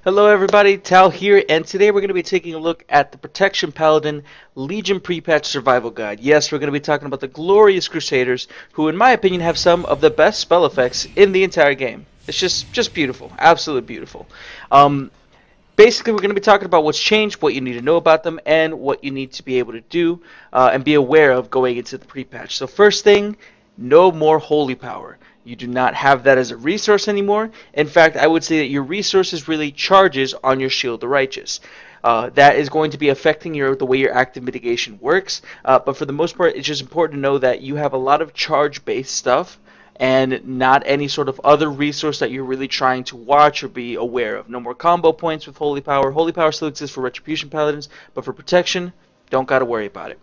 Hello everybody, Tal here, and today we're going to be taking a look at the Protection Paladin Legion Pre-Patch Survival Guide. Yes, we're going to be talking about the glorious Crusaders, who in my opinion have some of the best spell effects in the entire game. It's just beautiful, absolutely beautiful. Um, Basically, we're going to be talking about what's changed, what you need to know about them, and what you need to be able to do and be aware of going into the pre-patch. So first thing, no more holy power. You do not have that as a resource anymore. In fact, I would say that your resources really charges on your Shield of the Righteous. That is going to be affecting the way your active mitigation works. But for the most part, it's just important to know that you have a lot of charge-based stuff and not any sort of other resource that you're really trying to watch or be aware of. No more combo points with Holy Power. Holy Power still exists for Retribution Paladins, but for protection, don't got to worry about it.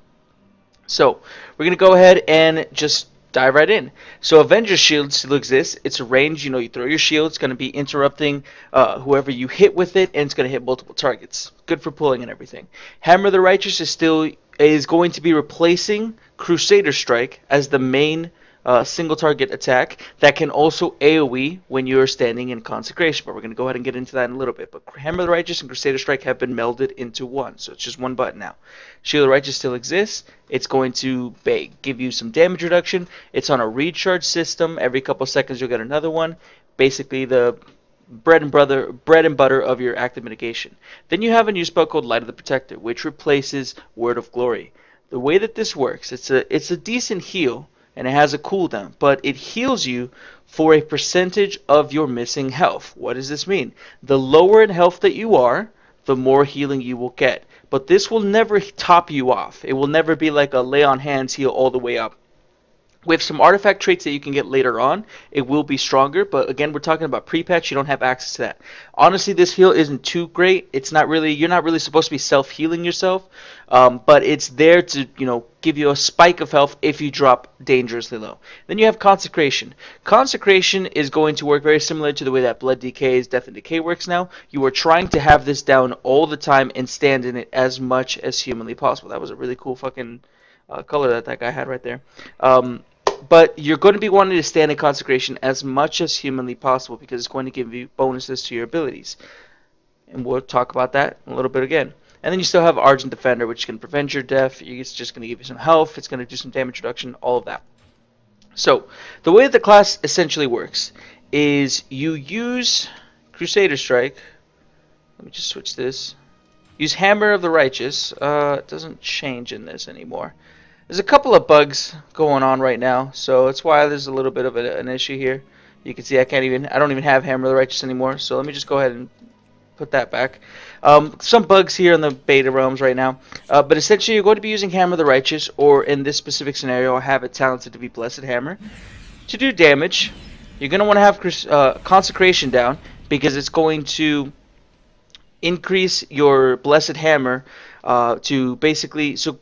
So, we're going to go ahead and just dive right in. So, Avenger's Shield still exists. It's a range, you throw your shield, it's going to be interrupting whoever you hit with it, and it's going to hit multiple targets. Good for pulling and everything. Hammer of the Righteous is going to be replacing Crusader Strike as the main single target attack that can also AoE when you're standing in Consecration. But we're going to go ahead and get into that in a little bit. But Hammer of the Righteous and Crusader Strike have been melded into one, so it's just one button now. Shield of the Righteous still exists. It's going to give you some damage reduction. It's on a recharge system. Every couple seconds you'll get another one. Basically the bread and butter of your active mitigation. Then you have a new spell called Light of the Protector, which replaces Word of Glory. The way that this works, it's a decent heal, and it has a cooldown, but it heals you for a percentage of your missing health. What does this mean? The lower in health that you are, the more healing you will get. But this will never top you off. It will never be like a lay on hands heal all the way up. With some artifact traits that you can get later on, it will be stronger, but again, we're talking about pre-patch, you don't have access to that. Honestly, this heal isn't too great. You're not really supposed to be self-healing yourself, but it's there to, give you a spike of health if you drop dangerously low. Then you have Consecration. Consecration is going to work very similar to the way that Blood Decay's Death and Decay works now. You are trying to have this down all the time and stand in it as much as humanly possible. That was a really cool fucking color that guy had right there. But you're going to be wanting to stand in Consecration as much as humanly possible because it's going to give you bonuses to your abilities. And we'll talk about that in a little bit again. And then you still have Argent Defender, which can prevent your death. It's just going to give you some health. It's going to do some damage reduction, all of that. So, the way the class essentially works is you use Crusader Strike. Let me just switch this. Use Hammer of the Righteous. It doesn't change in this anymore. There's a couple of bugs going on right now, so that's why there's a little bit of an issue here. You can see I don't even have Hammer of the Righteous anymore, so let me just go ahead and put that back. Some bugs here in the beta realms right now, but essentially you're going to be using Hammer of the Righteous, or in this specific scenario, I have it talented to be Blessed Hammer. To do damage, you're going to want to have Consecration down, because it's going to increase your Blessed Hammer to basically, so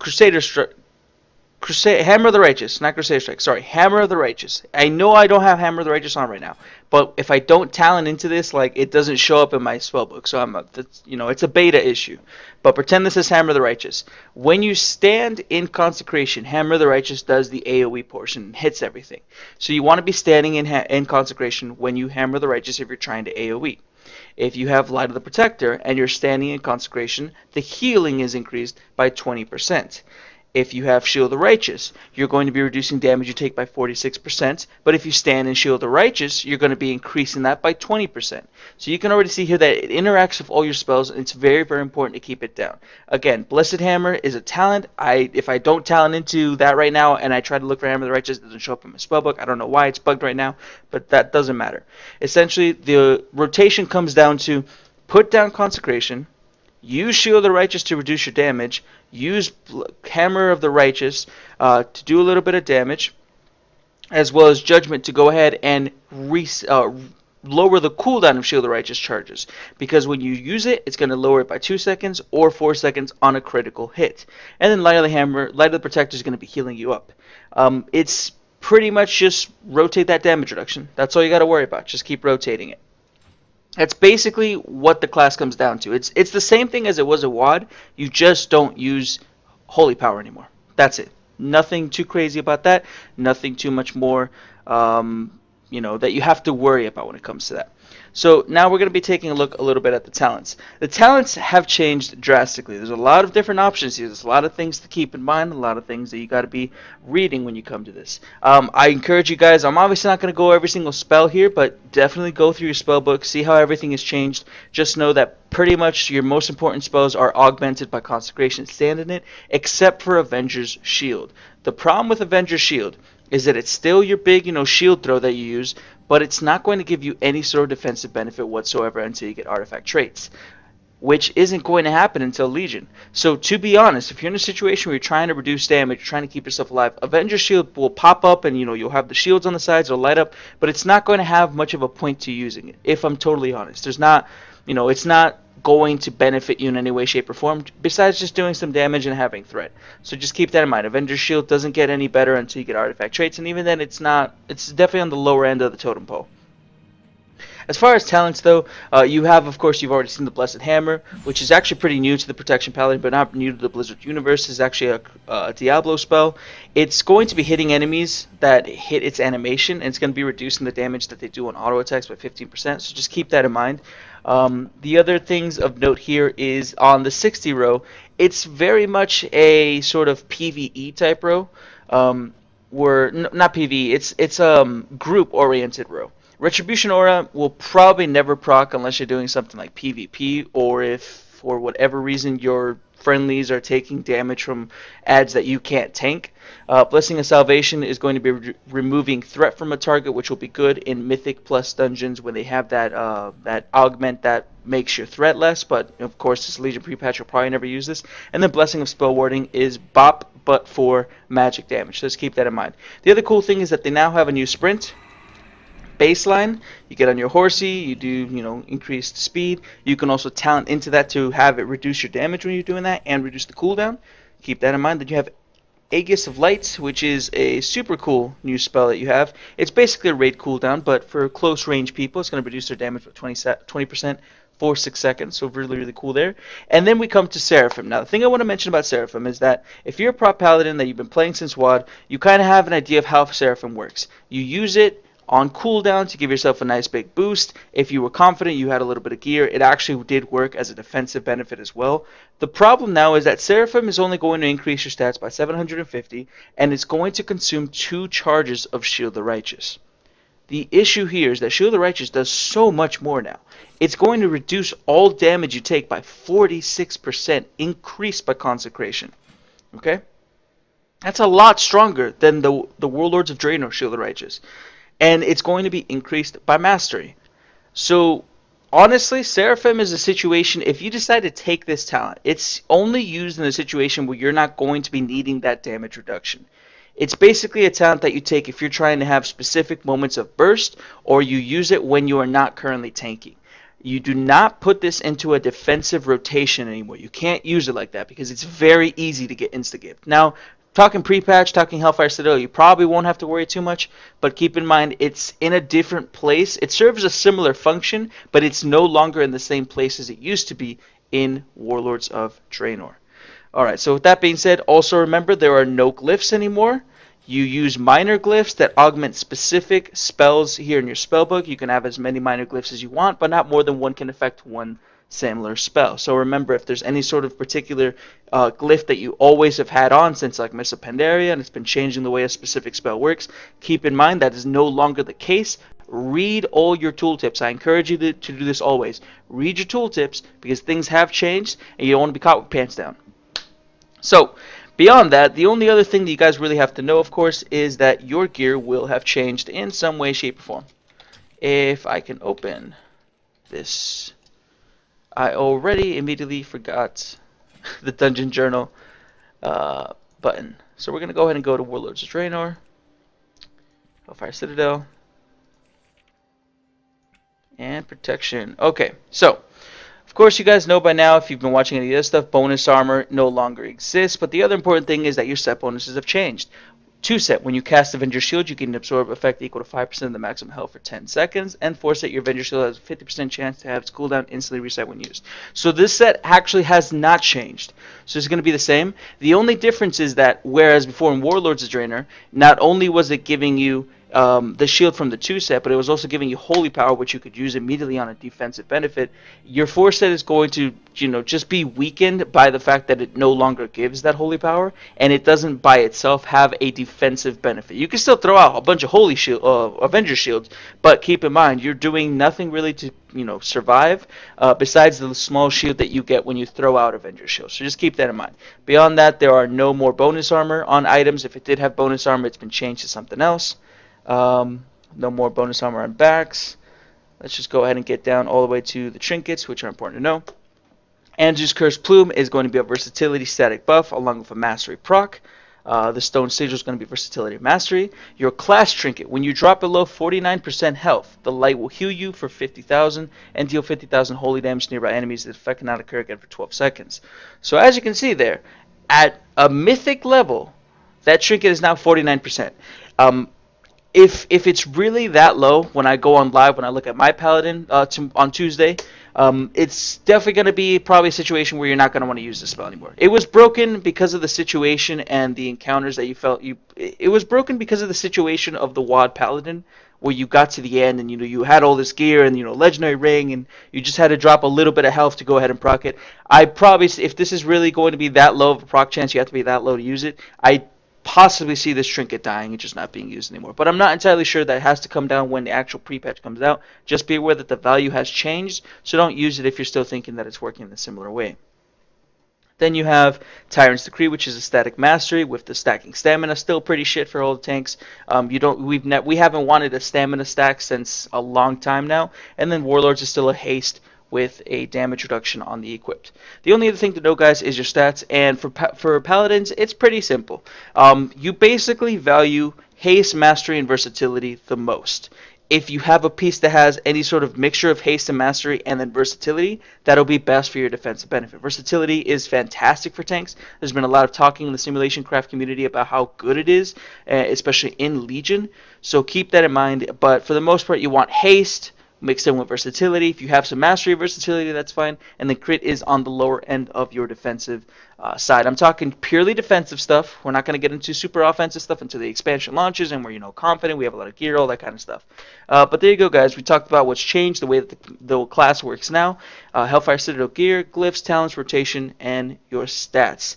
Hammer of the Righteous, not Crusader Strike. Sorry, Hammer of the Righteous. I know I don't have Hammer of the Righteous on right now, but if I don't talent into this, it doesn't show up in my spellbook. So it's a beta issue. But pretend this is Hammer of the Righteous. When you stand in Consecration, Hammer of the Righteous does the AoE portion and hits everything. So you want to be standing in Consecration when you Hammer of the Righteous if you're trying to AoE. If you have Light of the Protector and you're standing in Consecration, the healing is increased by 20%. If you have Shield of the Righteous, you're going to be reducing damage you take by 46%, but if you stand in Shield of the Righteous, you're going to be increasing that by 20%. So you can already see here that it interacts with all your spells, and it's very, very important to keep it down. Again, Blessed Hammer is a talent. If I don't talent into that right now, and I try to look for Hammer of the Righteous, it doesn't show up in my spellbook. I don't know why it's bugged right now, but that doesn't matter. Essentially, the rotation comes down to put down Consecration, use Shield of the Righteous to reduce your damage, use Hammer of the Righteous to do a little bit of damage, as well as Judgment to go ahead and lower the cooldown of Shield of the Righteous charges. Because when you use it, it's going to lower it by 2 seconds or 4 seconds on a critical hit. And then Light of the Protector is going to be healing you up. It's pretty much just rotate that damage reduction. That's all you got to worry about. Just keep rotating it. That's basically what the class comes down to. It's the same thing as it was a WoD. You just don't use Holy Power anymore. That's it. Nothing too crazy about that. Nothing too much more, that you have to worry about when it comes to that. So now we're going to be taking a look a little bit at the talents. The talents have changed drastically. There's a lot of different options here. There's a lot of things to keep in mind, a lot of things that you got to be reading when you come to this. I encourage you guys, I'm obviously not going to go every single spell here, but definitely go through your spell book, see how everything has changed. Just know that pretty much your most important spells are augmented by Consecration Stand in it, except for Avenger's Shield. The problem with Avenger's Shield is that it's still your big, shield throw that you use, but it's not going to give you any sort of defensive benefit whatsoever until you get artifact traits, which isn't going to happen until Legion. So to be honest, if you're in a situation where you're trying to reduce damage, you're trying to keep yourself alive, Avenger Shield will pop up and you'll have the shields on the sides, it'll light up, but it's not going to have much of a point to using it, if I'm totally honest. There's not, it's not going to benefit you in any way, shape, or form, besides just doing some damage and having threat. So just keep that in mind. Avenger's Shield doesn't get any better until you get artifact traits, and even then it's definitely on the lower end of the totem pole. As far as talents, though, you have, of course, you've already seen the Blessed Hammer, which is actually pretty new to the Protection Paladin, but not new to the Blizzard universe. It's actually a Diablo spell. It's going to be hitting enemies that hit its animation, and it's going to be reducing the damage that they do on auto attacks by 15%, so just keep that in mind. The other things of note here is on the 60 row, it's very much a sort of PvE type row. Not PvE, it's group-oriented row. Retribution Aura will probably never proc unless you're doing something like PvP, or if for whatever reason your friendlies are taking damage from adds that you can't tank. Blessing of Salvation is going to be removing threat from a target, which will be good in Mythic plus dungeons when they have that augment that makes your threat less, but of course this Legion pre-patch will probably never use this. And then Blessing of Spell Warding is bop but for magic damage, so just keep that in mind. The other cool thing is that they now have a new sprint baseline. You get on your horsey, you do increased speed. You can also talent into that to have it reduce your damage when you're doing that and reduce the cooldown. Keep that in mind. Then you have Aegis of Light, which is a super cool new spell that you have. It's basically a raid cooldown, but for close range people, it's going to reduce their damage by 20% for 6 seconds, so really, really cool there. And then we come to Seraphim. Now, the thing I want to mention about Seraphim is that if you're a prop paladin that you've been playing since WoD, you kind of have an idea of how Seraphim works. You use it on cooldown to give yourself a nice big boost. If you were confident you had a little bit of gear, it actually did work as a defensive benefit as well. The problem now is that Seraphim is only going to increase your stats by 750, and it's going to consume 2 charges of Shield the Righteous. The issue here is that Shield the Righteous does so much more now. It's going to reduce all damage you take by 46%, increased by Consecration. Okay? That's a lot stronger than the Warlords of Draenor Shield the Righteous. And it's going to be increased by Mastery. So, honestly, Seraphim is a situation, if you decide to take this talent, it's only used in a situation where you're not going to be needing that damage reduction. It's basically a talent that you take if you're trying to have specific moments of burst, or you use it when you are not currently tanking. You do not put this into a defensive rotation anymore. You can't use it like that because it's very easy to get insta-gift. Now, talking pre-patch, talking Hellfire Citadel, you probably won't have to worry too much, but keep in mind it's in a different place. It serves a similar function, but it's no longer in the same place as it used to be in Warlords of Draenor. Alright, so with that being said, also remember there are no glyphs anymore. You use minor glyphs that augment specific spells here in your spellbook. You can have as many minor glyphs as you want, but not more than one can affect one similar spell. So remember, if there's any sort of particular glyph that you always have had on since like Mists of Pandaria, and it's been changing the way a specific spell works, keep in mind that is no longer the case. Read all your tooltips. I encourage you to do this always. Read your tooltips because things have changed and you don't want to be caught with pants down. So, beyond that, the only other thing that you guys really have to know, of course, is that your gear will have changed in some way, shape, or form. If I can open this, I already immediately forgot the Dungeon Journal button. So we're going to go ahead and go to Warlords of Draenor, Hellfire Citadel, and Protection. Okay, so of course, you guys know by now, if you've been watching any of this stuff, bonus armor no longer exists. But the other important thing is that your set bonuses have changed. 2 set, when you cast Avenger Shield, you can absorb effect equal to 5% of the maximum health for 10 seconds. And 4 set, your Avenger Shield has a 50% chance to have its cooldown instantly reset when used. So this set actually has not changed. So it's going to be the same. The only difference is that, whereas before in Warlords of Draenor, not only was it giving you the shield from the 2 set, but it was also giving you holy power, which you could use immediately on a defensive benefit. Your 4 set is going to, just be weakened by the fact that it no longer gives that holy power, and it doesn't by itself have a defensive benefit. You can still throw out a bunch of holy shield, Avenger shields, but keep in mind you're doing nothing really to survive besides the small shield that you get when you throw out Avenger shields. So just keep that in mind. Beyond that, there are no more bonus armor on items. If it did have bonus armor, it's been changed to something else. No more bonus armor on backs. Let's just go ahead and get down all the way to the trinkets, which are important to know. Andrew's Cursed Plume is going to be a versatility static buff along with a mastery proc. The Stone Sigil is going to be versatility mastery. Your class trinket, when you drop below 49% health, the light will heal you for 50,000 and deal 50,000 holy damage to nearby enemies. The effect cannot occur again for 12 seconds. So as you can see there, at a mythic level, that trinket is now 49%. If it's really that low, when I go on live, when I look at my Paladin on Tuesday, it's definitely going to be probably a situation where you're not going to want to use this spell anymore. It was broken because of the situation and the encounters that you felt. It was broken because of the situation of the WoD Paladin, where you got to the end and you had all this gear and legendary ring, and you just had to drop a little bit of health to go ahead and proc it. I probably, if this is really going to be that low of a proc chance, you have to be that low to use it. I possibly see this trinket dying and just not being used anymore. But I'm not entirely sure. That has to come down when the actual pre-patch comes out. Just be aware that the value has changed, so don't use it if you're still thinking that it's working in a similar way. Then you have Tyrant's Decree, which is a static mastery with the stacking stamina. Still pretty shit for all the tanks. We haven't wanted a stamina stack since a long time now. And then Warlords is still a haste with a damage reduction on the equipped. The only other thing to know, guys, is your stats, and for Paladins, it's pretty simple. You basically value haste, mastery, and versatility the most. If you have a piece that has any sort of mixture of haste and mastery and then versatility, that'll be best for your defensive benefit. Versatility is fantastic for tanks. There's been a lot of talking in the simulation craft community about how good it is, especially in Legion, so keep that in mind. But for the most part, you want haste mixed in with versatility. If you have some mastery versatility, that's fine. And the crit is on the lower end of your defensive side. I'm talking purely defensive stuff. We're not going to get into super offensive stuff until the expansion launches and we're confident, we have a lot of gear, all that kind of stuff. But there you go, guys. We talked about what's changed, the way that the class works now. Hellfire Citadel gear, glyphs, talents, rotation, and your stats.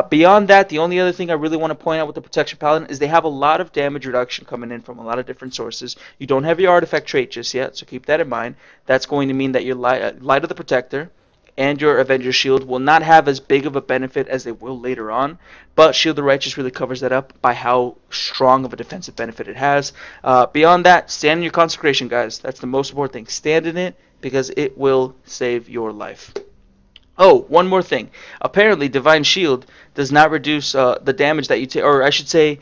Beyond that, the only other thing I really want to point out with the Protection Paladin is they have a lot of damage reduction coming in from a lot of different sources. You don't have your artifact trait just yet, so keep that in mind. That's going to mean that your Light of the Protector and your Avenger Shield will not have as big of a benefit as they will later on, but Shield of the Righteous really covers that up by how strong of a defensive benefit it has. Beyond that, stand in your consecration, guys. That's the most important thing. Stand in it because it will save your life. Oh, one more thing. Apparently, Divine Shield does not reduce the damage that you take, or I should say,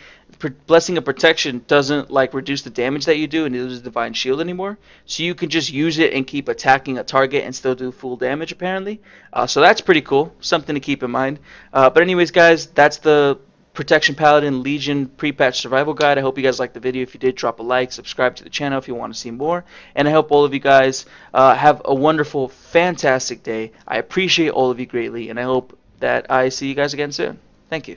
Blessing of Protection doesn't reduce the damage that you do, and it uses Divine Shield anymore. So you can just use it and keep attacking a target and still do full damage, apparently. So that's pretty cool. Something to keep in mind. But anyways, guys, that's the Protection Paladin Legion pre-patch survival guide. I hope you guys liked the video. If you did, drop a like, subscribe to the channel if you want to see more, and I hope all of you guys have a wonderful, fantastic day. I appreciate all of you greatly, and I hope that I see you guys again soon. Thank you.